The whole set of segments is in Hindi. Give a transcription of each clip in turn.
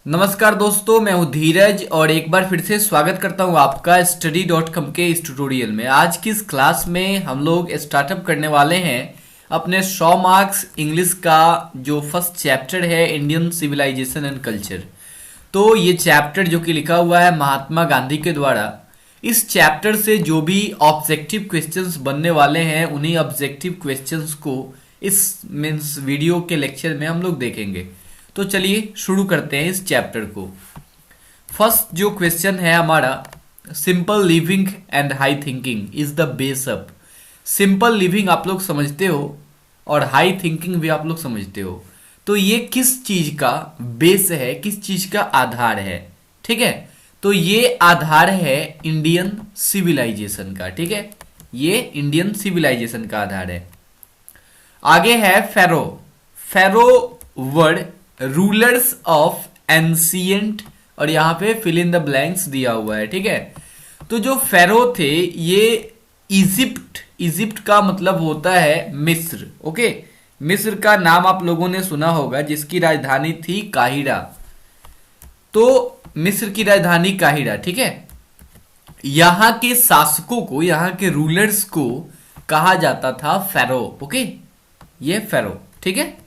नमस्कार दोस्तों, मैं हूं धीरज और एक बार फिर से स्वागत करता हूं आपका study.com के इस ट्यूटोरियल में। आज की इस क्लास में हम लोग स्टार्टअप करने वाले हैं अपने 100 मार्क्स इंग्लिश का जो फर्स्ट चैप्टर है, इंडियन सिविलाइजेशन एंड कल्चर। तो ये चैप्टर जो कि लिखा हुआ है महात्मा गांधी के द्वारा, इस चैप्टर से जो भी ऑब्जेक्टिव क्वेश्चंस बनने वाले हैं उन्हीं ऑब्जेक्टिव क्वेश्चंस को इस मीन्स वीडियो के लेक्चर में हम लोग देखेंगे। तो चलिए शुरू करते हैं इस चैप्टर को। फर्स्ट जो क्वेश्चन है हमारा, simple living and high thinking is the base up. Simple living आप लोग समझते हो और हाई थिंकिंग भी आप लोग समझते हो। तो ये किस चीज का बेस है, किस चीज का आधार है? ठीक है, तो ये आधार है इंडियन सिविलाइजेशन का। ठीक है, ये इंडियन सिविलाइजेशन का आधार है। आगे है फेरो। फेरो वर्ड रूलर्स ऑफ एंशियंट, और यहां पे फिल इन द ब्लैंक्स दिया हुआ है। ठीक है, तो जो फेरो थे ये इजिप्ट का मतलब होता है मिस्र। ओके, मिस्र का नाम आप लोगों ने सुना होगा, जिसकी राजधानी थी काहिरा। तो मिस्र की राजधानी काहिरा। ठीक है, यहां के शासकों को, यहां के रूलर्स को कहा जाता था फेरो। ओके, ये फेरो। ठीक है,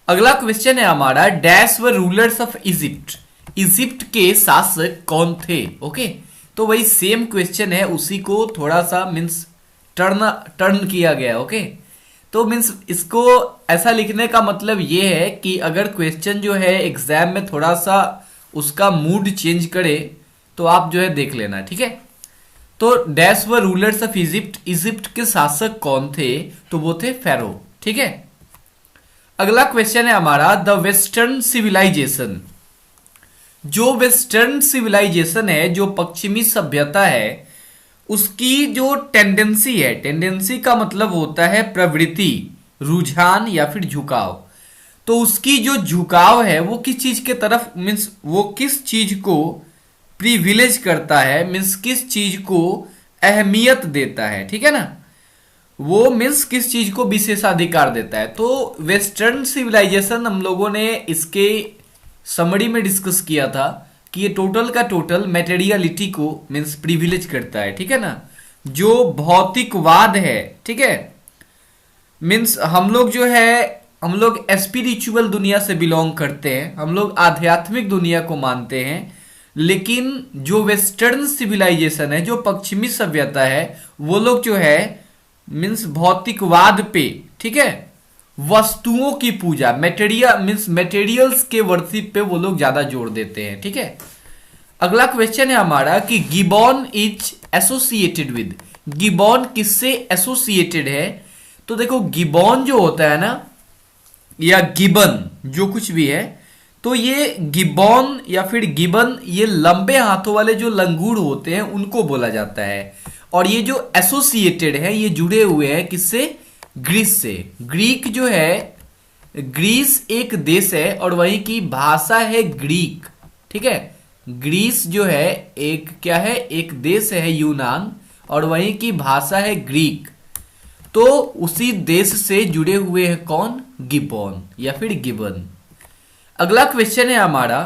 अगला क्वेश्चन है हमारा, डैश व रूलर्स ऑफ इजिप्ट। इजिप्ट के शासक कौन थे? ओके, तो वही सेम क्वेश्चन है, उसी को थोड़ा सा मीन्स टर्न किया गया। ओके, तो मीन्स इसको ऐसा लिखने का मतलब ये है कि अगर क्वेश्चन जो है एग्जाम में थोड़ा सा उसका मूड चेंज करे तो आप जो है देख लेना। ठीक है, तो डैश व रूलर्स ऑफ इजिप्ट, इजिप्ट के शासक कौन थे? तो वो थे फेरो। ठीक है, अगला क्वेश्चन है हमारा, द वेस्टर्न सिविलाइजेशन। जो वेस्टर्न सिविलाइजेशन है, जो पश्चिमी सभ्यता है, उसकी जो टेंडेंसी है, टेंडेंसी का मतलब होता है प्रवृत्ति, रुझान या फिर झुकाव। तो उसकी जो झुकाव है वो किस चीज के तरफ, मीन्स वो किस चीज को प्रिविलेज करता है, मीन्स किस चीज को अहमियत देता है। ठीक है ना, वो मीन्स किस चीज को विशेषाधिकार देता है। तो वेस्टर्न सिविलाइजेशन हम लोगों ने इसके समरी में डिस्कस किया था कि ये टोटल का टोटल मटेरियलिटी को मीन्स प्रिविलेज करता है। ठीक है ना, जो भौतिकवाद है। ठीक है, मीन्स हम लोग जो है, हम लोग स्पिरिचुअल दुनिया से बिलोंग करते हैं, हम लोग आध्यात्मिक दुनिया को मानते हैं। लेकिन जो वेस्टर्न सिविलाइजेशन है, जो पश्चिमी सभ्यता है, वो लोग जो है मीन्स भौतिकवाद पे, ठीक है, वस्तुओं की पूजा, मटेरियल मीन्स मटेरियल्स के वर्शिप पे वो लोग ज्यादा जोर देते हैं। ठीक है, अगला क्वेश्चन है हमारा कि gibbon is associated with. Gibbon किससे एसोसिएटेड है? तो देखो, गिबॉन जो होता है ना, या गिबन, जो कुछ भी है, तो ये गिबॉन या फिर गिबन, ये लंबे हाथों वाले जो लंगूर होते हैं उनको बोला जाता है। और ये जो एसोसिएटेड है, ये जुड़े हुए हैं किससे? ग्रीस से। ग्रीक जो है, ग्रीस एक देश है और वहीं की भाषा है ग्रीक। ठीक है, ग्रीस जो है एक क्या है, एक देश है यूनान, और वहीं की भाषा है ग्रीक। तो उसी देश से जुड़े हुए हैं कौन? गिबॉन या फिर गिबन। अगला क्वेश्चन है हमारा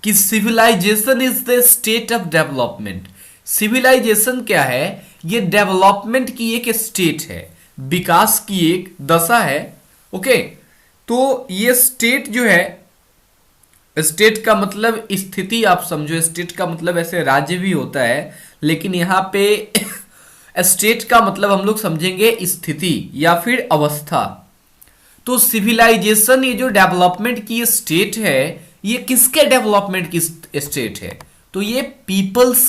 कि civilisation is the state of development. Civilisation क्या है? ये डेवलपमेंट की एक स्टेट है, विकास की एक दशा है। ओके, तो ये स्टेट जो है, स्टेट का मतलब स्थिति आप समझो, स्टेट का मतलब ऐसे राज्य भी होता है, लेकिन यहां पे स्टेट का मतलब हम लोग समझेंगे स्थिति या फिर अवस्था। तो सिविलाइजेशन, ये जो डेवलपमेंट की स्टेट है, ये किसके डेवलपमेंट की स्टेट है? तो ये पीपल्स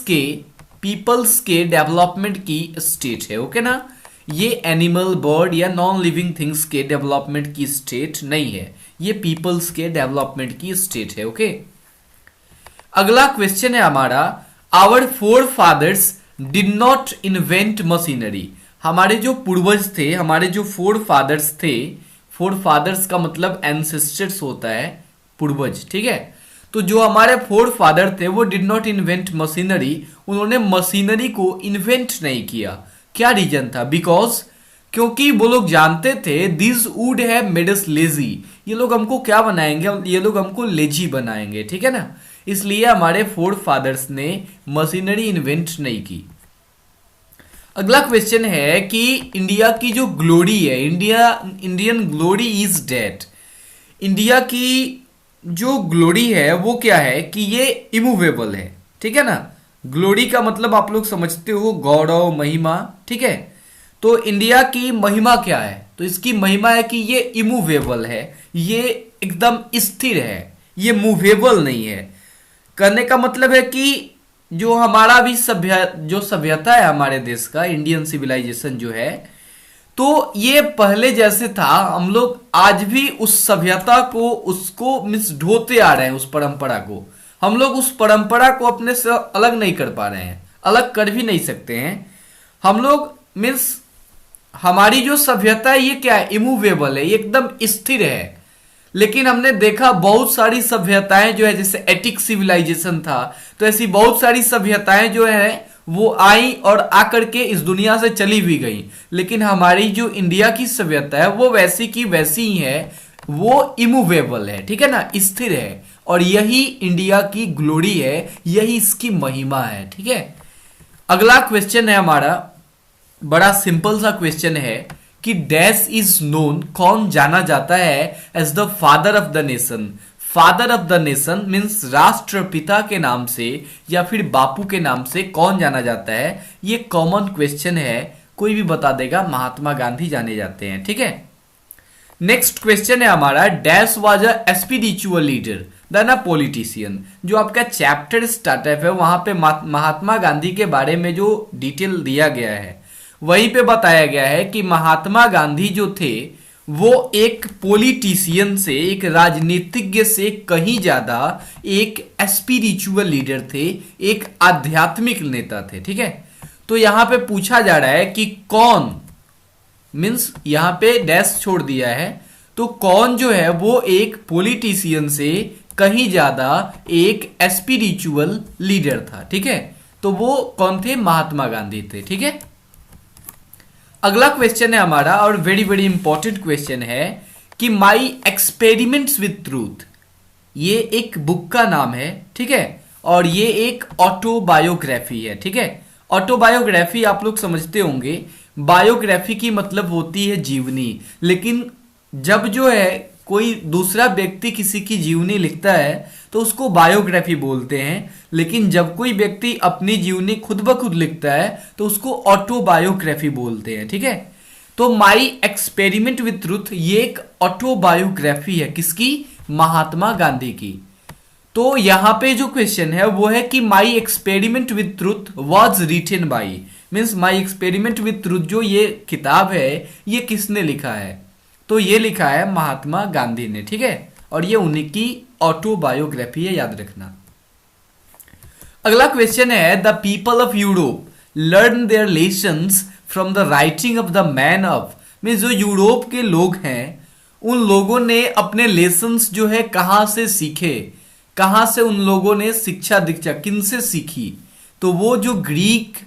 के डेवलपमेंट की स्टेट है। ओके ना, ये एनिमल, बर्ड या नॉन लिविंग थिंग्स के डेवलपमेंट की स्टेट नहीं है, ये पीपल्स के डेवलपमेंट की स्टेट है। ओके, अगला क्वेश्चन है हमारा, our forefathers did not invent machinery. हमारे जो पूर्वज थे, हमारे जो फोर फादर्स थे, फोर फादर्स का मतलब एंसेस्टर्स होता है, पूर्वज। ठीक है, तो जो हमारे फोर फादर थे वो डिड नॉट इन्वेंट मशीनरी, उन्होंने मशीनरी को इन्वेंट नहीं किया। क्या रीजन था? बिकॉज क्योंकि वो लोग जानते थे this would have made us lazy, ये लोग हमको क्या बनाएंगे, ये लोग हमको लेजी बनाएंगे, ठीक है ना। इसलिए हमारे फोर फादर्स ने मशीनरी इन्वेंट नहीं की। अगला क्वेश्चन है कि इंडिया की जो ग्लोरी है, Indian glory is date, India की जो ग्लोरी है वो क्या है कि ये इमूवेबल है, ठीक है ना। ग्लोरी का मतलब आप लोग समझते हो गौरव, महिमा, ठीक है। तो इंडिया की महिमा क्या है, तो इसकी महिमा है कि ये इमूवेबल है, ये एकदम स्थिर है, ये मूवेबल नहीं है। करने का मतलब है कि जो हमारा भी सभ्यता है हमारे देश का, इंडियन सिविलाइजेशन जो है, तो ये पहले जैसे था, हम लोग आज भी उस सभ्यता को, उसको मिस ढोते आ रहे हैं, उस परंपरा को। हम लोग उस परंपरा को अपने से अलग नहीं कर पा रहे हैं, अलग कर भी नहीं सकते हैं। हम लोग मीन्स हमारी जो सभ्यता है ये क्या है, इमूवेबल है, ये एकदम स्थिर है। लेकिन हमने देखा बहुत सारी सभ्यताएं जो है, जैसे एटिक सिविलाइजेशन था, तो ऐसी बहुत सारी सभ्यताएं जो है वो आई और आकर के इस दुनिया से चली भी गई। लेकिन हमारी जो इंडिया की सभ्यता है वो वैसी की वैसी ही है, वो इमूवेबल है, ठीक है ना, स्थिर है। और यही इंडिया की ग्लोरी है, यही इसकी महिमा है, ठीक है। अगला क्वेश्चन है हमारा, बड़ा सिंपल सा क्वेश्चन है कि डैश इज नोन, कौन जाना जाता है as the father of the nation. Father of the nation means राष्ट्रपिता के नाम से या फिर बापू के नाम से कौन जाना जाता है, ये कॉमन क्वेश्चन है, कोई भी बता देगा, महात्मा गांधी जाने जाते हैं, ठीक है। नेक्स्ट क्वेश्चन है हमारा, dash was a spiritual leader than a politician. जो आपका चैप्टर स्टार्टअप है वहां पे महात्मा गांधी के बारे में जो डिटेल दिया गया है वहीं पे बताया गया है कि महात्मा गांधी जो थे वो एक पॉलिटिशियन से, एक राजनीतिज्ञ से कहीं ज्यादा एक स्पिरिचुअल लीडर थे, एक आध्यात्मिक नेता थे, ठीक है। तो यहां पे पूछा जा रहा है कि कौन, मीन्स यहां पे डैश छोड़ दिया है, तो कौन जो है वो एक पॉलिटिशियन से कहीं ज्यादा एक स्पिरिचुअल लीडर था, ठीक है। तो वो कौन थे, महात्मा गांधी थे, ठीक है। अगला क्वेश्चन है हमारा, और वेरी वेरी इंपॉर्टेंट क्वेश्चन है कि माई एक्सपेरिमेंट्स विद ट्रूथ, ये एक बुक का नाम है, ठीक है, और ये एक ऑटोबायोग्राफी है, ठीक है। ऑटोबायोग्राफी आप लोग समझते होंगे, बायोग्राफी की मतलब होती है जीवनी, लेकिन जब जो है कोई दूसरा व्यक्ति किसी की जीवनी लिखता है तो उसको बायोग्राफी बोलते हैं, लेकिन जब कोई व्यक्ति अपनी जीवनी खुद ब खुद लिखता है तो उसको ऑटोबायोग्राफी बोलते हैं, ठीक है। तो माई एक्सपेरिमेंट विथ ट्रूथ ये एक ऑटोबायोग्राफी है, किसकी, महात्मा गांधी की। तो यहां पे जो क्वेश्चन है वो है कि my experiment with truth was written by, means my experiment with truth जो ये किताब है ये किसने लिखा है, तो ये लिखा है महात्मा गांधी ने, ठीक है। और ये उन्हीं की ऑटोबायोग्राफी है, याद रखना। अगला क्वेश्चन है, the people of Europe learn their lessons from the writing of the man of, means जो यूरोप के लोग हैं उन लोगों ने अपने लेसन्स जो है कहां से सीखे, कहां से उन लोगों ने शिक्षा दीक्षा किनसे सीखी, तो वो जो ग्रीक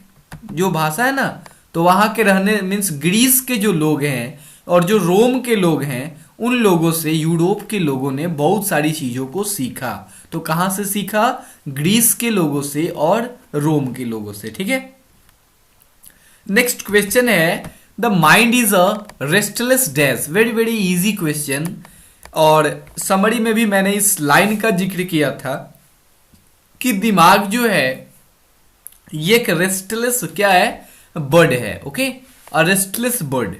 जो भाषा है ना, तो वहां के रहने मीन्स ग्रीस के जो लोग हैं और जो रोम के लोग हैं उन लोगों से यूरोप के लोगों ने बहुत सारी चीजों को सीखा। तो कहां से सीखा, ग्रीस के लोगों से और रोम के लोगों से, ठीक है। नेक्स्ट क्वेश्चन है, the mind is a restless dash, very very easy question, और समरी में भी मैंने इस लाइन का जिक्र किया था कि दिमाग जो है ये एक रेस्टलेस क्या है, बर्ड है, ओके। अ रेस्टलेस बर्ड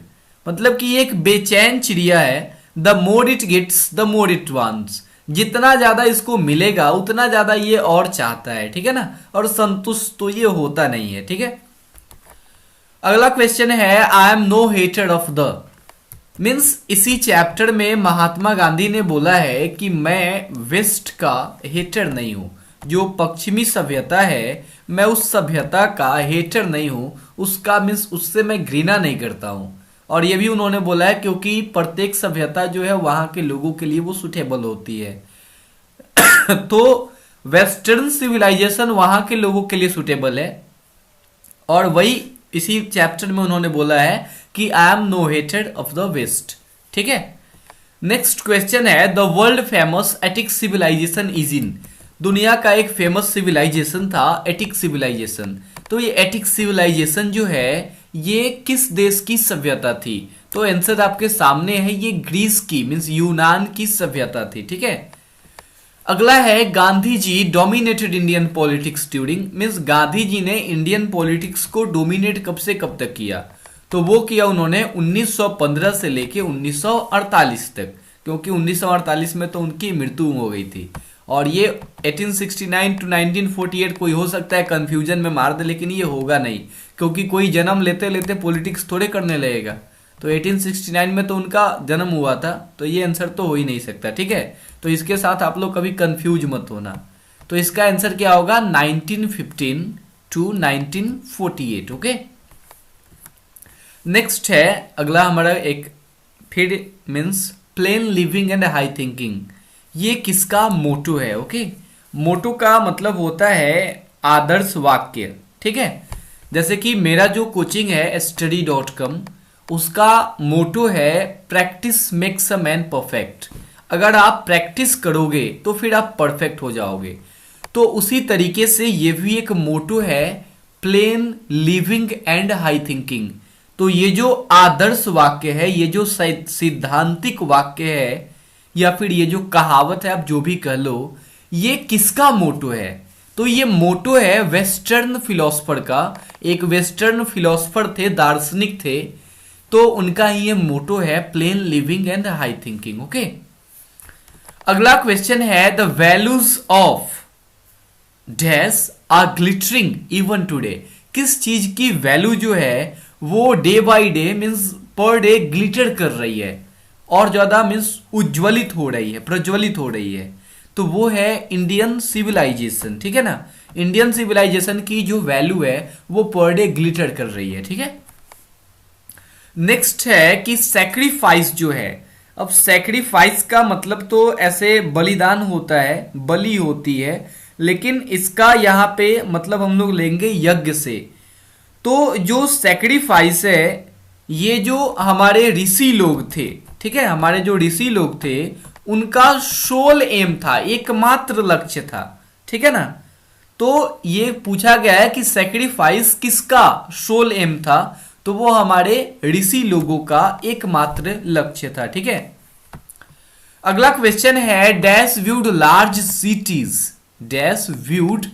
मतलब कि एक बेचैन चिड़िया है, the more it gets the more it wants, जितना ज्यादा इसको मिलेगा उतना ज्यादा ये और चाहता है, ठीक है ना, और संतुष्ट तो ये होता नहीं है, ठीक है। अगला क्वेश्चन है, I am no hater of the, means इसी चैप्टर में महात्मा गांधी ने बोला है कि मैं वेस्ट का हेटर नहीं हूं, जो पश्चिमी सभ्यता है मैं उस सभ्यता का हेटर नहीं हूं, उसका मीन्स उससे मैं घृणा नहीं करता हूं। और ये भी उन्होंने बोला है क्योंकि प्रत्येक सभ्यता जो है वहां के लोगों के लिए वो सुटेबल होती है तो वेस्टर्न सिविलाइजेशन वहां के लोगों के लिए सुटेबल है, और वही इसी चैप्टर में उन्होंने बोला है कि I am no hater of the west. ठीक है, नेक्स्ट क्वेश्चन है the world famous attic civilization is in. दुनिया का एक फेमस सिविलाइजेशन था एटिक सिविलाइजेशन। तो ये एटिक सिविलाइजेशन जो है ये किस देश की सभ्यता थी? तो आंसर आपके सामने है, ये ग्रीस की मीन्स यूनान की सभ्यता थी। ठीक है, अगला है Gandhi ji dominated Indian politics during, means Gandhi ji ने इंडियन पॉलिटिक्स को डोमिनेट कब से कब तक किया? तो वो किया उन्होंने 1915 से लेके 1948 तक, क्योंकि 1948 में तो उनकी मृत्यु हो गई थी। और ये 1869 टू 1948 कोई हो सकता है कंफ्यूजन में मार दे, लेकिन ये होगा नहीं, क्योंकि कोई जन्म लेते लेते पॉलिटिक्स थोड़े करने लगेगा। तो 1869 में तो उनका जन्म हुआ था, तो ये आंसर तो हो ही नहीं सकता। ठीक है, तो इसके साथ आप लोग कभी कंफ्यूज मत होना। तो इसका आंसर क्या होगा? 1915 टू 1948। ओके, नेक्स्ट है अगला हमारा एक फिर means plane living and high thinking. ये किसका मोटो है? ओके, मोटो का मतलब होता है आदर्श वाक्य। ठीक है, जैसे कि मेरा जो कोचिंग है study.com, उसका मोटो है practice makes a man perfect. अगर आप प्रैक्टिस करोगे तो फिर आप परफेक्ट हो जाओगे। तो उसी तरीके से ये भी एक मोटो है plain living and high thinking. तो ये जो आदर्श वाक्य है, ये जो सिद्धांतिक वाक्य है, या फिर ये जो कहावत है, आप जो भी कह लो, ये किसका मोटो है? तो ये मोटो है वेस्टर्न फिलोसफर का। एक वेस्टर्न फिलोसफर थे, दार्शनिक थे, तो उनका ही ये मोटो है plain living and high thinking. Okay, अगला क्वेश्चन है the values of dash are glittering even today. किस चीज की वैल्यू जो है वो डे बाय डे मीन्स पर डे ग्लिटर कर रही है और ज्यादा मीन्स उज्ज्वलित हो रही है, प्रज्वलित हो रही है? तो वो है इंडियन सिविलाइजेशन। ठीक है ना, इंडियन सिविलाइजेशन की जो वैल्यू है वो पर डे ग्लिटर कर रही है। ठीक है, नेक्स्ट है कि सैक्रिफाइस जो है, अब सैक्रिफाइस का मतलब तो ऐसे बलिदान होता है, बलि होती है, लेकिन इसका यहाँ पे मतलब हम लोग लेंगे यज्ञ से। तो जो सैक्रिफाइस है ये जो हमारे ऋषि लोग थे, ठीक है, हमारे जो ऋषि लोग थे उनका सोल एम था, एकमात्र लक्ष्य था। ठीक है ना, तो ये पूछा गया है कि सैक्रिफाइस किसका सोल एम था? तो वो हमारे ऋषि लोगों का एकमात्र लक्ष्य था। ठीक है, अगला क्वेश्चन है dash viewed large cities, dash viewed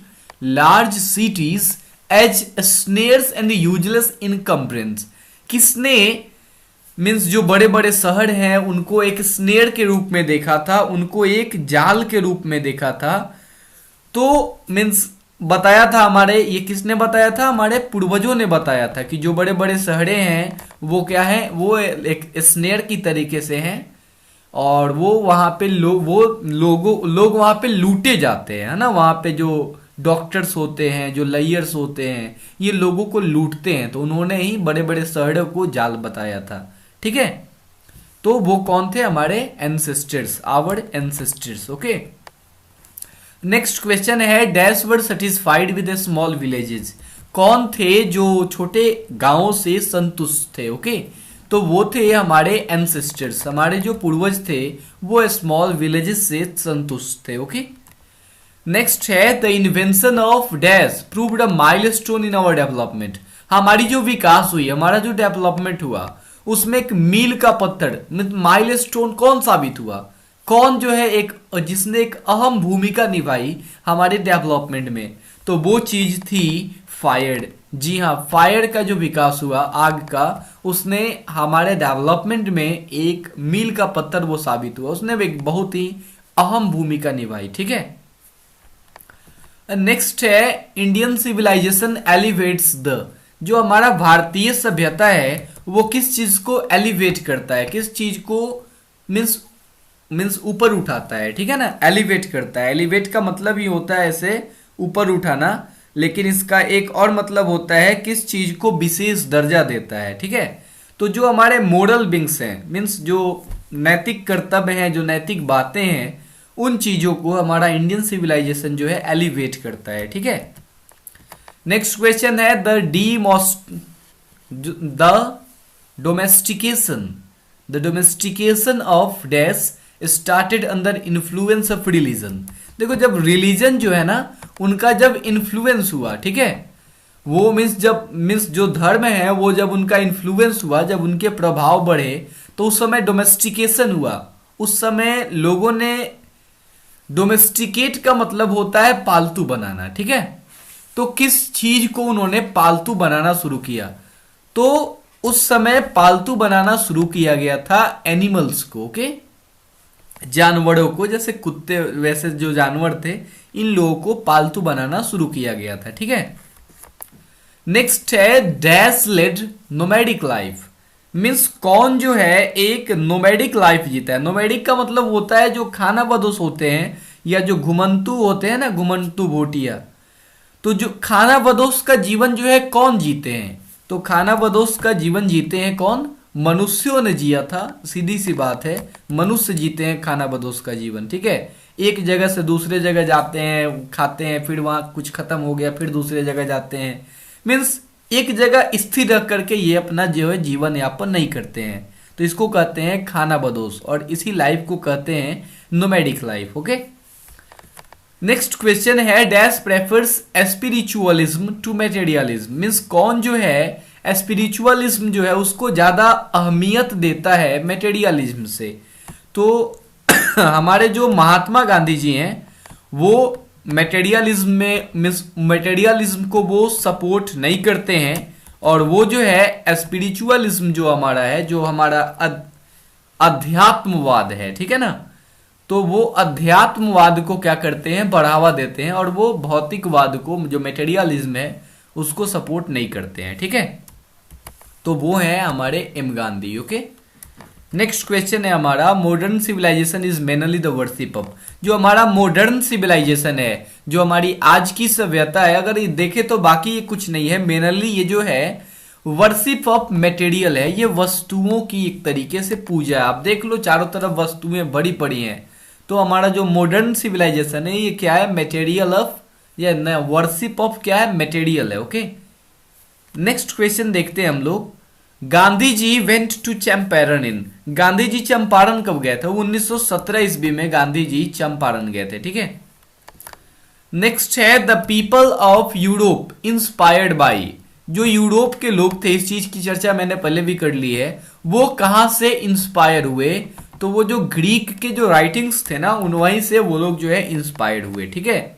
large cities as snares and useless encumbrances. किसने मीन्स जो बड़े बड़े शहर हैं उनको एक स्नेयर के रूप में देखा था, उनको एक जाल के रूप में देखा था। तो मीन्स बताया था, हमारे ये किसने बताया था? हमारे पूर्वजों ने बताया था कि जो बड़े बड़े शहरें हैं वो क्या है, वो एक स्नेयर की तरीके से हैं और वो वहां पे लोग वहां पे लूटे जाते हैं, है ना। वहां पे जो डॉक्टर्स होते हैं, जो लयर्स होते हैं, ये लोगों को लूटते हैं। तो उन्होंने ही बड़े बड़े शहरों को जाल बताया था। ठीक है, तो वो कौन थे? हमारे ancestors, our ancestors. Okay, next question है dash were satisfied with small villages. कौन थे जो छोटे गांवों से संतुष्ट थे? ओके, तो वो थे हमारे एंसेस्टर्स, हमारे जो पूर्वज थे वो स्मॉल विलेजेस से संतुष्ट थे। ओके, नेक्स्ट है the invention of dash proved a milestone in our development. हमारी जो विकास हुई, हमारा जो डेवलपमेंट हुआ, उसमें एक मील का पत्थर माइलस्टोन कौन साबित हुआ? कौन जो है एक जिसने एक अहम भूमिका निभाई हमारे डेवलपमेंट में? तो वो चीज थी फायर। जी हाँ, फायर का जो विकास हुआ, आग का, उसने हमारे डेवलपमेंट में एक मील का पत्थर वो साबित हुआ, उसने एक बहुत ही अहम भूमिका निभाई। ठीक है, नेक्स्ट है इंडियन सिविलाइजेशन एलिवेट्स द। जो हमारा भारतीय सभ्यता है वो किस चीज को एलिवेट करता है, किस चीज को मीन्स ऊपर उठाता है? ठीक है ना, एलिवेट करता है। एलिवेट का मतलब ही होता है ऐसे ऊपर उठाना, लेकिन इसका एक और मतलब होता है किस चीज को विशेष दर्जा देता है। ठीक है, तो जो हमारे मोरल बिंग्स हैं, मीन्स जो नैतिक कर्तव्य हैं, जो नैतिक बातें हैं, उन चीजों को हमारा इंडियन सिविलाइजेशन जो है एलिवेट करता है। ठीक है, नेक्स्ट क्वेश्चन है the domestication, the domestication of dash started under influence of religion. देखो जब रिलीजन जो है ना उनका जब इन्फ्लुएंस हुआ, ठीक है, वो मीन्स जो धर्म है वो जब उनका इन्फ्लुएंस हुआ, जब उनके प्रभाव बढ़े, तो उस समय डोमेस्टिकेशन हुआ। उस समय लोगों ने, डोमेस्टिकेट का मतलब होता है पालतू बनाना, ठीक है। तो किस चीज को उन्होंने पालतू बनाना शुरू किया, तो उस समय पालतू बनाना शुरू किया गया था एनिमल्स को, ओके, जानवरों को, जैसे कुत्ते वैसे जो जानवर थे इन लोगों को पालतू बनाना शुरू किया गया था, ठीक है। नेक्स्ट है dash led nomadic life, means कौन जो है एक नोमैडिक लाइफ जीता है। नोमैडिक का मतलब होता है जो खाना बदोश होते हैं या जो घुमंतु होते हैं ना, घुमंतु भोटिया। तो जो खाना बदोश का जीवन जो है कौन जीते हैं, तो खाना बदोश का जीवन जीते हैं कौन, मनुष्यों ने जिया था, सीधी सी बात है, मनुष्य जीते हैं खाना बदोश का जीवन, ठीक है। एक जगह से दूसरे जगह जाते हैं, खाते हैं, फिर वहां कुछ खत्म हो गया फिर दूसरे जगह जाते हैं, मीन्स एक जगह स्थिर रख करके ये अपना जो है जीवन यापन नहीं करते हैं, तो इसको कहते हैं खाना बदोश, और इसी लाइफ को कहते हैं nomadic life, okay. Next question है dash prefers spiritualism to materialism, means कौन जो है स्पिरिचुअलिज्म जो है उसको ज्यादा अहमियत देता है मटेरियलिज्म से। तो हमारे जो महात्मा गांधी जी हैं वो मटेरियलिज्म में, मीन्स मटेरियलिज्म को वो सपोर्ट नहीं करते हैं, और वो जो है स्पिरिचुअलिज्म जो हमारा है, जो हमारा अध्यात्मवाद है, ठीक है ना, तो वो अध्यात्मवाद को क्या करते हैं, बढ़ावा देते हैं, और वो भौतिकवाद को, जो मटेरियलिज्म है, उसको सपोर्ट नहीं करते हैं, ठीक है। तो वो है हमारे M Gandhi, okay. Next question है हमारा modern civilization is mainly the worship of, जो हमारा मॉडर्न सिविलाइजेशन है, जो हमारी आज की सभ्यता है, अगर ये देखे तो बाकी ये कुछ नहीं है, मेनली ये जो है वर्शिप ऑफ मटेरियल है, ये वस्तुओं की एक तरीके से पूजा है। आप देख लो चारों तरफ वस्तुएं बड़ी पड़ी हैं, तो हमारा जो मॉडर्न सिविलाइजेशन है ये क्या है, मटेरियल ऑफ, या वर्शिप ऑफ क्या है, मटेरियल है, ओके। नेक्स्ट क्वेश्चन देखते हैं हम लोग, गांधी जी वेंट टू चंपारण इन, गांधी जी चंपारण कब गए थे, 1917 ईस्वी में गांधी जी चंपारण गए थे, ठीक है। नेक्स्ट है the people of Europe inspired by, जो यूरोप के लोग थे, इस चीज की चर्चा मैंने पहले भी कर ली है, वो कहां से इंस्पायर हुए, तो वो जो ग्रीक के जो राइटिंग्स थे ना उन वहीं से वो लोग जो है इंस्पायर्ड हुए, ठीक है।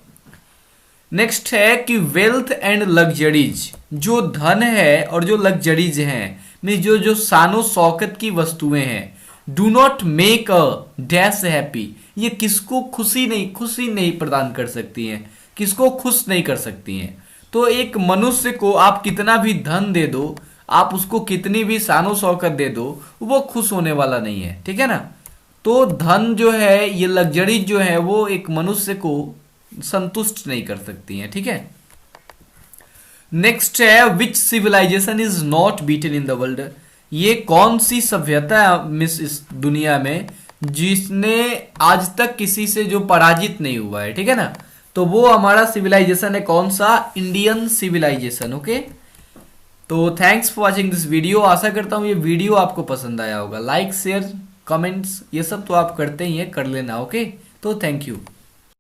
नेक्स्ट है कि वेल्थ एंड लग्जरीज, जो धन है और जो लग्जरीज हैं, मीन जो जो शानो शौकत की वस्तुएं हैं, do not make a dash happy, ये किसको खुशी नहीं प्रदान कर सकती हैं, किसको खुश नहीं कर सकती हैं। तो एक मनुष्य को आप कितना भी धन दे दो, आप उसको कितनी भी शानो शौकत दे दो, वो खुश होने वाला नहीं है, ठीक है ना। तो धन जो है, ये लग्जरी जो है, वो एक मनुष्य को संतुष्ट नहीं कर सकती हैं, ठीक है। नेक्स्ट है which civilization is not beaten in the world, ये कौन सी सभ्यता है इस दुनिया में जिसने आज तक किसी से जो पराजित नहीं हुआ है, ठीक है ना। तो वो हमारा सिविलाइजेशन है कौन सा, इंडियन सिविलाइजेशन, ओके। तो thanks for watching this video, आशा करता हूँ ये वीडियो आपको पसंद आया होगा। लाइक शेयर कमेंट्स ये सब तो आप करते ही हैं, कर लेना, ओके। तो थैंक यू।